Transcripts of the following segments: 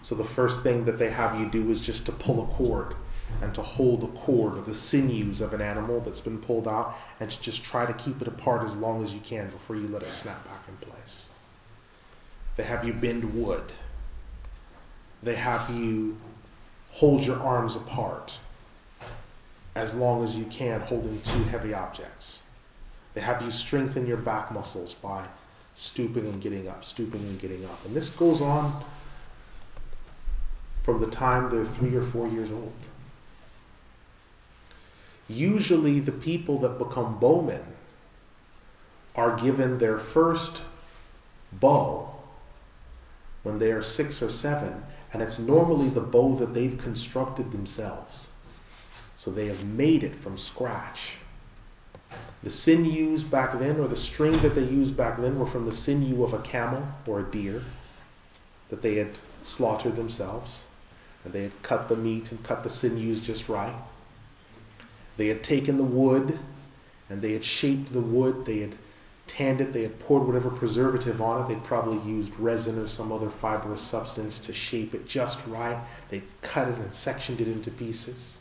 So the first thing that they have you do is just to pull a cord and to hold the cord or the sinews of an animal that's been pulled out and to just try to keep it apart as long as you can before you let it snap back in place. They have you bend wood. They have you hold your arms apart as long as you can, holding two heavy objects. They have you strengthen your back muscles by stooping and getting up, stooping and getting up. And this goes on from the time they're 3 or 4 years old. Usually the people that become bowmen are given their first bow when they are 6 or 7, and it's normally the bow that they've constructed themselves. So they have made it from scratch. The sinews back then, or the string that they used back then, were from the sinew of a camel or a deer that they had slaughtered themselves. And they had cut the meat and cut the sinews just right. They had taken the wood and they had shaped the wood. They had tanned it. They had poured whatever preservative on it. They'd probably used resin or some other fibrous substance to shape it just right. They'd cut it and sectioned it into pieces.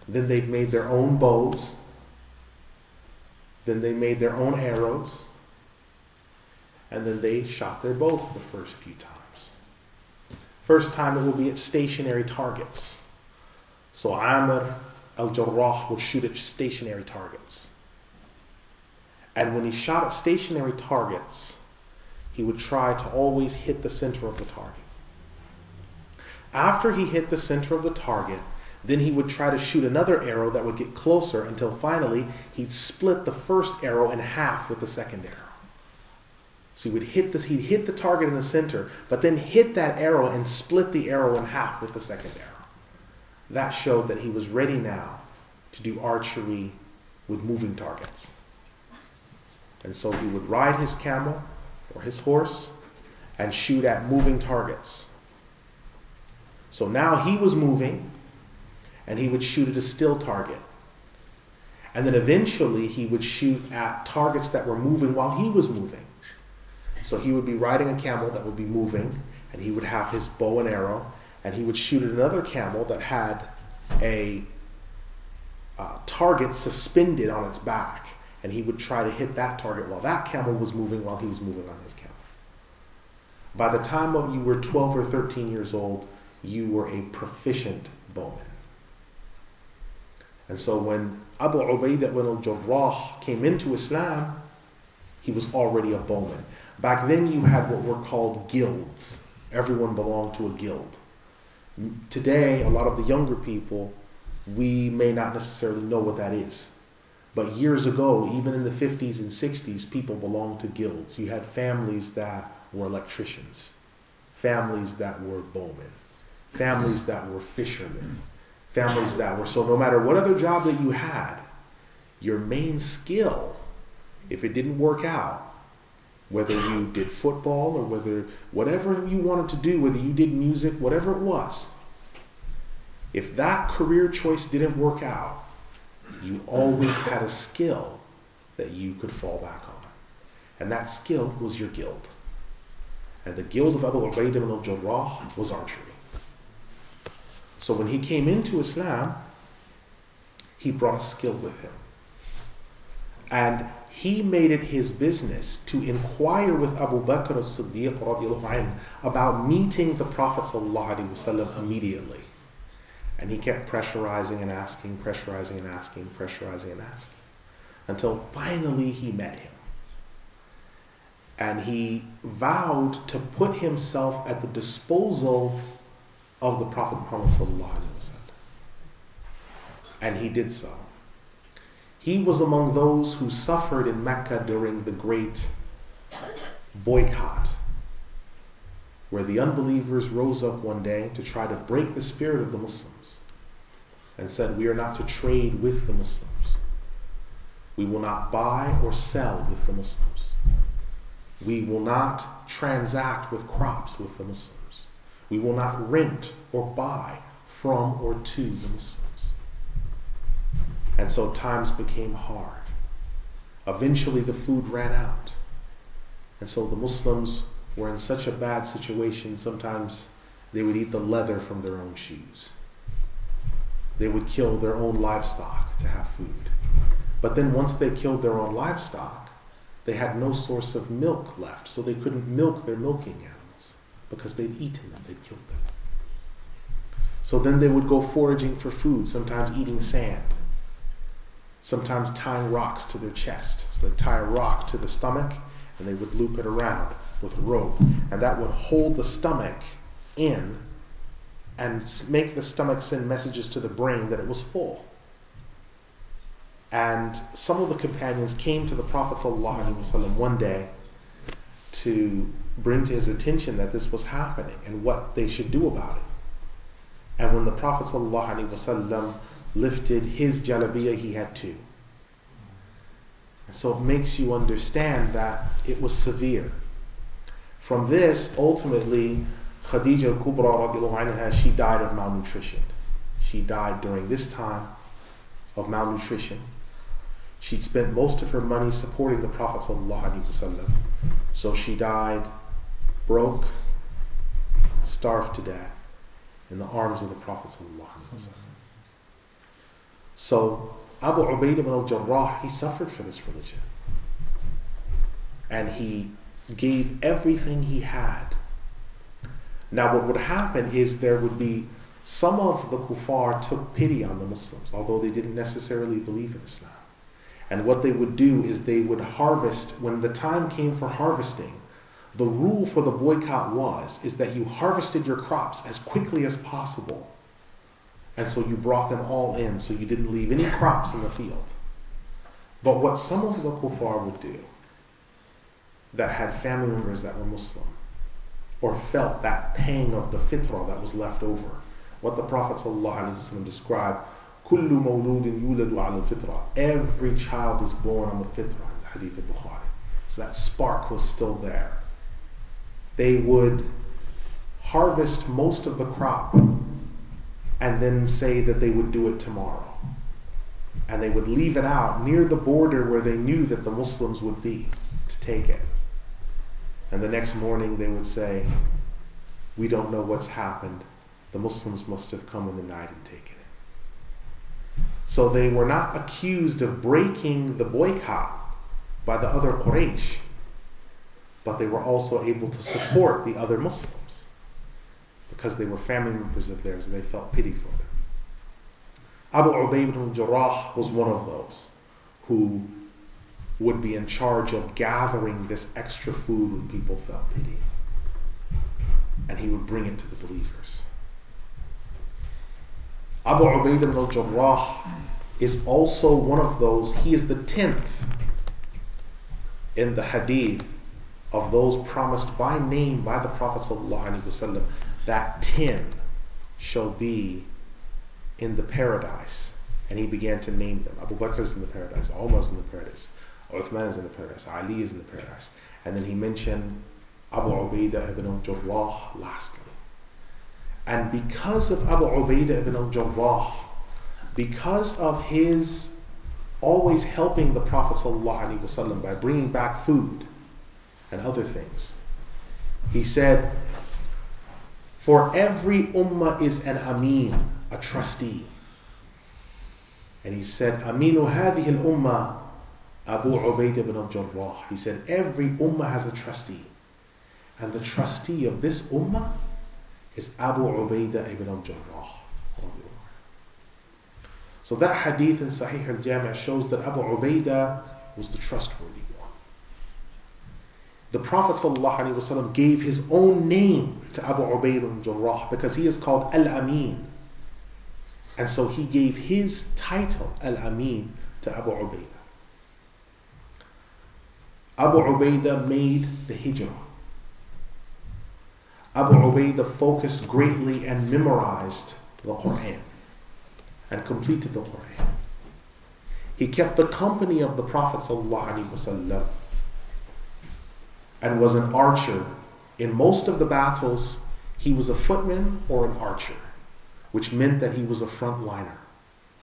Then they'd made their own bows. Then they made their own arrows. And then they shot their bow for the first few times. First time it will be at stationary targets. So Ibn Al-Jarrah would shoot at stationary targets. And when he shot at stationary targets, he would try to always hit the center of the target. After he hit the center of the target, then he would try to shoot another arrow that would get closer until finally he'd split the first arrow in half with the second arrow. So he'd hit the target in the center, but then hit that arrow and split the arrow in half with the second arrow. That showed that he was ready now to do archery with moving targets. And so he would ride his camel or his horse and shoot at moving targets. So now he was moving, and he would shoot at a still target. And then eventually he would shoot at targets that were moving while he was moving. So he would be riding a camel that would be moving, and he would have his bow and arrow, and he would shoot at another camel that had a target suspended on its back, and he would try to hit that target while that camel was moving while he was moving on his camel. By the time you were 12 or 13 years old, you were a proficient bowman. And so when Ubaidah ibn Al-Jarrah came into Islam, he was already a bowman. Back then you had what were called guilds. Everyone belonged to a guild. Today, a lot of the younger people, we may not necessarily know what that is. But years ago, even in the 50s and 60s, people belonged to guilds. You had families that were electricians, families that were bowmen, families that were fishermen, families that were, so no matter what other job that you had, your main skill, if it didn't work out, whether you did football or whatever you wanted to do, whether you did music, whatever it was, if that career choice didn't work out, you always had a skill that you could fall back on. And that skill was your guild. And the guild of Ubaidah ibn Al-Jarrah was archery. So when he came into Islam, he brought a skill with him. And he made it his business to inquire with Abu Bakr as-Siddiq radiallahu anhu about meeting the Prophet sallallahu alaihi wasallam immediately. And he kept pressurizing and asking, pressurizing and asking, pressurizing and asking, until finally he met him. And he vowed to put himself at the disposal of the Prophet Muhammad sallallahu alaihi wasallam. And he did so. He was among those who suffered in Mecca during the great boycott, where the unbelievers rose up one day to try to break the spirit of the Muslims and said, we are not to trade with the Muslims. We will not buy or sell with the Muslims. We will not transact with crops with the Muslims. We will not rent or buy from or to the Muslims. And so times became hard. Eventually the food ran out. And so the Muslims were in such a bad situation, sometimes They would eat the leather from their own shoes. They would kill their own livestock to have food. But then once they killed their own livestock, they had no source of milk left, so they couldn't milk their milking animals because they'd eaten them, they'd killed them. So then they would go foraging for food, sometimes eating sand, sometimes tying rocks to their chest. So they'd tie a rock to the stomach and they would loop it around with a rope, and that would hold the stomach in and make the stomach send messages to the brain that it was full. And some of the companions came to the Prophet ﷺ one day to bring to his attention that this was happening and what they should do about it. And when the Prophet ﷺ lifted his jalabiyah, he had two. And so it makes you understand that it was severe. From this, ultimately, Khadija al-Kubra radiallahu anha, she died of malnutrition. She died during this time of malnutrition. She'd spent most of her money supporting the Prophet ﷺ. So she died broke, starved to death in the arms of the Prophet ﷺ. So Abu Ubaidah ibn Al-Jarrah, he suffered for this religion. And he gave everything he had. Now what would happen is there would be some of the kuffar took pity on the Muslims, although they didn't necessarily believe in Islam. And what they would do is they would harvest, when the time came for harvesting, the rule for the boycott is that you harvested your crops as quickly as possible. And so you brought them all in, so you didn't leave any crops in the field. But what some of the kuffar would do, that had family members that were Muslim, or felt that pang of the fitrah that was left over, what the Prophet ﷺ described, كُلُّ مَوْلُودٍ يُولَدُ عَلَى الْفِطْرَةِ, every child is born on the fitrah, in the Hadith of Bukhari. So that spark was still there. They would harvest most of the crop and then say that they would do it tomorrow. And they would leave it out near the border where they knew that the Muslims would be to take it. And the next morning they would say, we don't know what's happened. The Muslims must have come in the night and taken it. So they were not accused of breaking the boycott by the other Quraysh, but they were also able to support the other Muslims because they were family members of theirs and they felt pity for them. Abu Ubaidah ibn Al-Jarrah was one of those who would be in charge of gathering this extra food when people felt pity. And he would bring it to the believers. Abu Ubaidah ibn Al-Jarrah is also one of those, he is the 10th in the hadith of those promised by name by the Prophet ﷺ that 10 shall be in the paradise. And he began to name them. Abu Bakr is in the paradise, Umar is in the paradise, Uthman is in the paradise, Ali is in the paradise. And then he mentioned Abu Ubaidah ibn Al-Jarrah lastly. And because of Abu Ubaidah ibn Al-Jarrah, because of his always helping the Prophet ﷺ by bringing back food and other things, he said, for every ummah is an ameen, a trustee. And he said, Aminu hadhihi al-ummah, Abu Ubaidah ibn Al-Jarrah. He said, every ummah has a trustee. And the trustee of this ummah is Abu Ubaidah ibn Al-Jarrah. So that hadith in Sahih al-Jami' shows that Abu Ubaidah was the trustworthy one. The Prophet ﷺ gave his own name to Abu Ubaidah ibn Al-Jarrah because he is called Al-Amin. And so he gave his title, Al-Amin, to Abu Ubaidah. Abu Ubaidah made the hijrah. Abu Ubaidah focused greatly and memorized the Quran and completed the Quran. He kept the company of the Prophet ﷺ and was an archer. In most of the battles, he was a footman or an archer, which meant that he was a frontliner.